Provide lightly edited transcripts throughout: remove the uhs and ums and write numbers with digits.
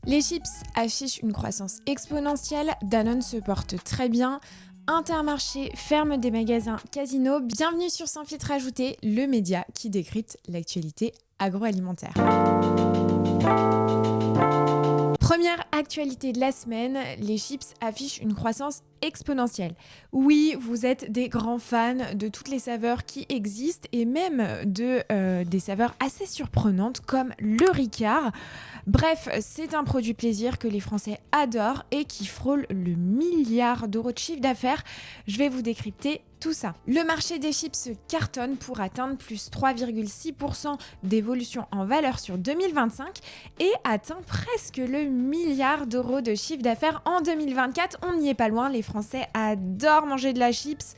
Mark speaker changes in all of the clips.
Speaker 1: Les chips affichent une croissance exponentielle, Danone se porte très bien, Intermarché ferme des magasins Casino. Bienvenue sur Sans filtre ajouté, le média qui décrypte l'actualité agroalimentaire. Première actualité de la semaine, les chips affichent une croissance exponentielle. Oui, vous êtes des grands fans de toutes les saveurs qui existent et même des saveurs assez surprenantes comme le Ricard. Bref, c'est un produit plaisir que les Français adorent et qui frôle le milliard d'euros de chiffre d'affaires. Je vais vous décrypter tout ça. Le marché des chips cartonne pour atteindre plus 3,6% d'évolution en valeur sur 2025 et atteint presque le milliard d'euros de chiffre d'affaires en 2024. On n'y est pas loin, les Français adorent manger de la chips.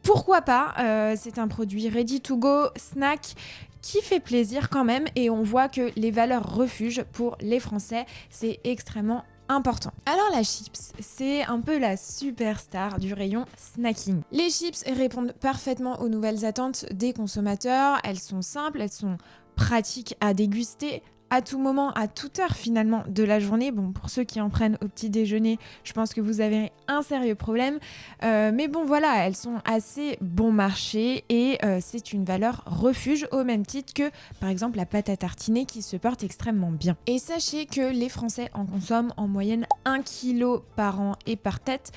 Speaker 1: Pourquoi pas, c'est un produit ready to go, snack, qui fait plaisir quand même et on voit que les valeurs refuge pour les Français, c'est extrêmement important. Alors la chips, c'est un peu la superstar du rayon snacking. Les chips répondent parfaitement aux nouvelles attentes des consommateurs, elles sont simples, elles sont pratiques à déguster à tout moment, à toute heure finalement de la journée. Bon, pour ceux qui en prennent au petit déjeuner, je pense que vous avez un sérieux problème. Mais bon, voilà, elles sont assez bon marché et c'est une valeur refuge au même titre que, par exemple, la pâte à tartiner qui se porte extrêmement bien. Et sachez que les Français en consomment en moyenne 1 kg par an et par tête.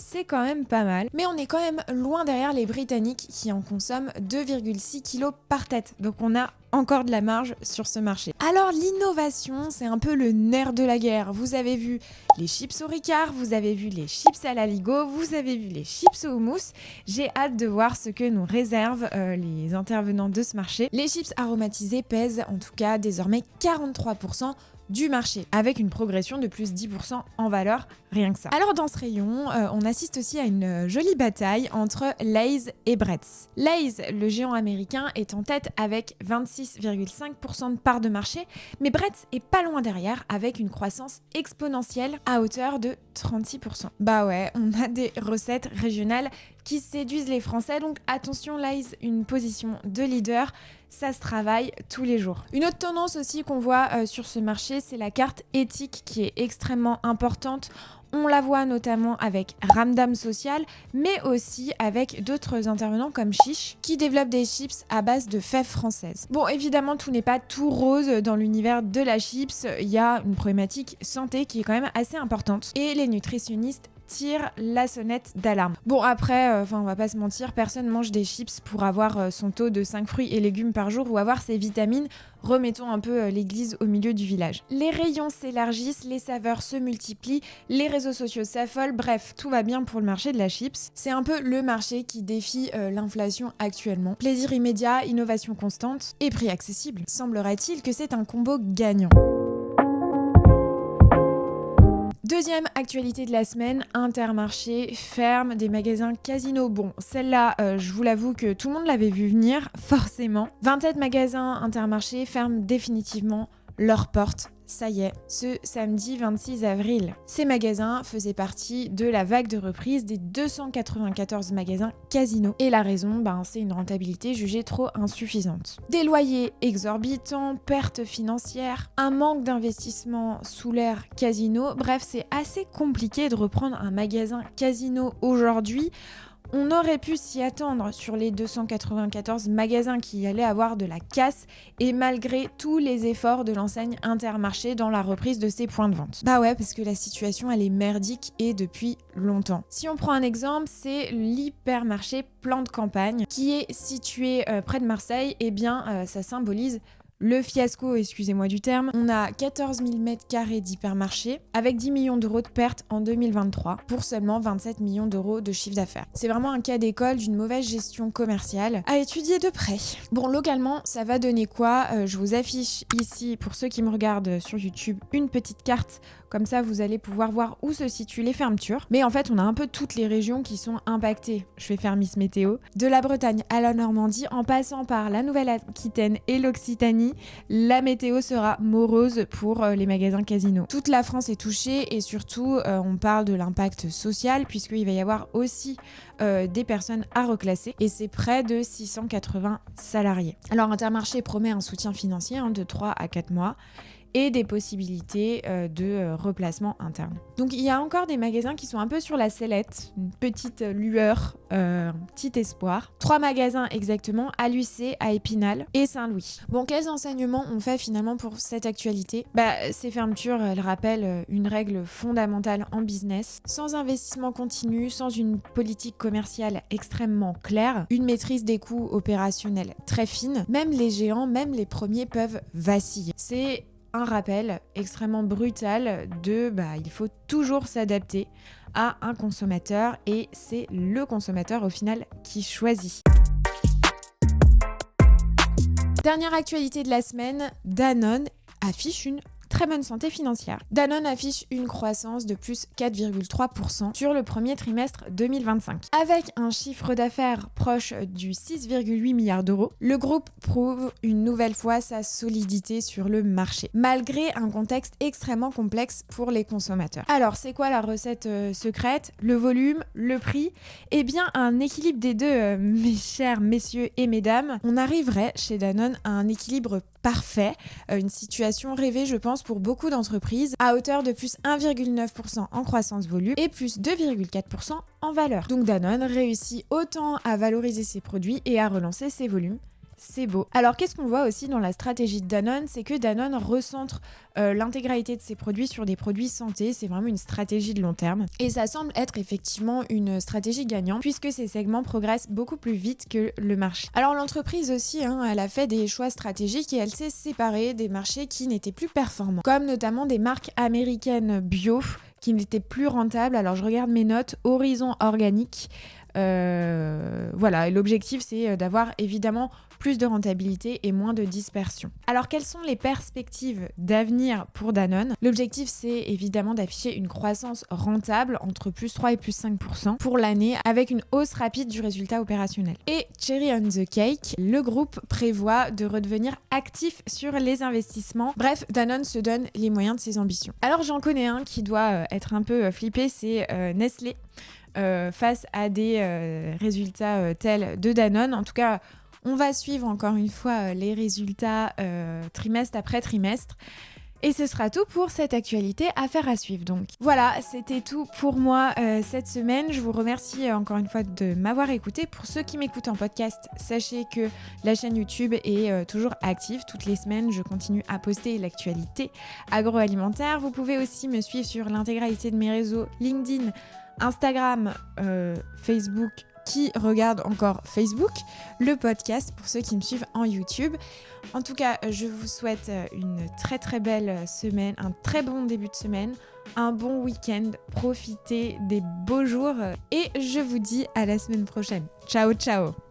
Speaker 1: C'est quand même pas mal, mais on est quand même loin derrière les Britanniques qui en consomment 2,6 kg par tête. Donc on a encore de la marge sur ce marché. Alors l'innovation, c'est un peu le nerf de la guerre. Vous avez vu les chips au Ricard, vous avez vu les chips à l'aligot, vous avez vu les chips au houmous. J'ai hâte de voir ce que nous réservent les intervenants de ce marché. Les chips aromatisés pèsent en tout cas désormais 43% du marché, avec une progression de plus 10% en valeur, rien que ça. Alors dans ce rayon, on assiste aussi à une jolie bataille entre Lay's et Bretz. Lay's, le géant américain, est en tête avec 26,5% de part de marché, mais Bretz est pas loin derrière avec une croissance exponentielle à hauteur de 36%. Bah ouais, on a des recettes régionales qui séduisent les Français, donc attention Lay's, une position de leader, ça se travaille tous les jours. Une autre tendance aussi qu'on voit sur ce marché, c'est la carte éthique qui est extrêmement importante. On la voit notamment avec Ramdam Social, mais aussi avec d'autres intervenants comme Chiche, qui développent des chips à base de fèves françaises. Bon, évidemment, tout n'est pas tout rose dans l'univers de la chips. Il y a une problématique santé qui est quand même assez importante. Et les nutritionnistes tire la sonnette d'alarme. Bon après, on va pas se mentir, personne mange des chips pour avoir son taux de 5 fruits et légumes par jour ou avoir ses vitamines. Remettons un peu l'église au milieu du village. Les rayons s'élargissent, les saveurs se multiplient, les réseaux sociaux s'affolent, bref, tout va bien pour le marché de la chips. C'est un peu le marché qui défie l'inflation actuellement. Plaisir immédiat, innovation constante et prix accessible. Semblerait-il que c'est un combo gagnant. Deuxième actualité de la semaine, Intermarché ferme des magasins Casino. Bon, celle-là, je vous l'avoue que tout le monde l'avait vu venir, forcément. 27 magasins Intermarché ferment définitivement leurs portes. Ça y est, ce samedi 26 avril. Ces magasins faisaient partie de la vague de reprise des 294 magasins Casino. Et la raison, c'est une rentabilité jugée trop insuffisante. Des loyers exorbitants, pertes financières, un manque d'investissement sous l'ère Casino. Bref, c'est assez compliqué de reprendre un magasin Casino aujourd'hui. On aurait pu s'y attendre sur les 294 magasins qui allaient avoir de la casse et malgré tous les efforts de l'enseigne Intermarché dans la reprise de ses points de vente. Bah ouais, parce que la situation elle est merdique et depuis longtemps. Si on prend un exemple, c'est l'hypermarché Plan de Campagne qui est situé près de Marseille. Eh bien, ça symbolise le fiasco, excusez-moi du terme. On a 14 000 m² d'hypermarché avec 10 millions d'euros de pertes en 2023 pour seulement 27 millions d'euros de chiffre d'affaires. C'est vraiment un cas d'école d'une mauvaise gestion commerciale à étudier de près. Bon, localement, ça va donner quoi ? Je vous affiche ici, pour ceux qui me regardent sur YouTube, une petite carte. Comme ça, vous allez pouvoir voir où se situent les fermetures. Mais en fait, on a un peu toutes les régions qui sont impactées. Je vais faire Miss Météo. De la Bretagne à la Normandie, en passant par la Nouvelle-Aquitaine et l'Occitanie, la météo sera morose pour les magasins Casino. Toute la France est touchée et surtout, on parle de l'impact social puisqu'il va y avoir aussi des personnes à reclasser et c'est près de 680 salariés. Alors Intermarché promet un soutien financier de 3 à 4 mois. et des possibilités de replacement interne. Donc il y a encore des magasins qui sont un peu sur la sellette, une petite lueur, un petit espoir. 3 magasins exactement, à l'UC, à Épinal et Saint-Louis. Bon, quels enseignements on fait finalement pour cette actualité ? Ces fermetures, elles rappellent une règle fondamentale en business. Sans investissement continu, sans une politique commerciale extrêmement claire, une maîtrise des coûts opérationnels très fine, même les géants, même les premiers peuvent vaciller. C'est un rappel extrêmement brutal de il faut toujours s'adapter à un consommateur et c'est le consommateur au final qui choisit. Dernière actualité de la semaine, Danone affiche une très bonne santé financière. Danone affiche une croissance de plus 4,3% sur le premier trimestre 2025. Avec un chiffre d'affaires proche du 6,8 milliards d'euros, le groupe prouve une nouvelle fois sa solidité sur le marché, malgré un contexte extrêmement complexe pour les consommateurs. Alors, c'est quoi la recette secrète ? Le volume, le prix ? Eh bien, un équilibre des deux, mes chers messieurs et mesdames. On arriverait chez Danone à un équilibre parfait, une situation rêvée je pense pour beaucoup d'entreprises, à hauteur de plus 1,9% en croissance volume et plus 2,4% en valeur. Donc Danone réussit autant à valoriser ses produits et à relancer ses volumes. C'est beau. Alors qu'est-ce qu'on voit aussi dans la stratégie de Danone ? C'est que Danone recentre l'intégralité de ses produits sur des produits santé. C'est vraiment une stratégie de long terme. Et ça semble être effectivement une stratégie gagnante puisque ces segments progressent beaucoup plus vite que le marché. Alors l'entreprise aussi, elle a fait des choix stratégiques et elle s'est séparée des marchés qui n'étaient plus performants. Comme notamment des marques américaines bio qui n'étaient plus rentables. Alors je regarde mes notes. Horizon Organique. Voilà, et l'objectif c'est d'avoir évidemment plus de rentabilité et moins de dispersion. Alors quelles sont les perspectives d'avenir pour Danone ? L'objectif c'est évidemment d'afficher une croissance rentable entre plus 3 et plus 5% pour l'année avec une hausse rapide du résultat opérationnel. Et cherry on the cake, le groupe prévoit de redevenir actif sur les investissements. Bref, Danone se donne les moyens de ses ambitions. Alors j'en connais un qui doit être un peu flippé, c'est Nestlé. Face à des résultats tels de Danone. En tout cas, on va suivre encore une fois les résultats trimestre après trimestre. Et ce sera tout pour cette actualité affaire à suivre. Donc voilà, c'était tout pour moi cette semaine. Je vous remercie encore une fois de m'avoir écouté. Pour ceux qui m'écoutent en podcast, sachez que la chaîne YouTube est toujours active. Toutes les semaines, je continue à poster l'actualité agroalimentaire. Vous pouvez aussi me suivre sur l'intégralité de mes réseaux LinkedIn, Instagram, Facebook, qui regarde encore Facebook, le podcast pour ceux qui me suivent en YouTube. En tout cas, je vous souhaite une très très belle semaine, un très bon début de semaine, un bon week-end, profitez des beaux jours et je vous dis à la semaine prochaine. Ciao ciao.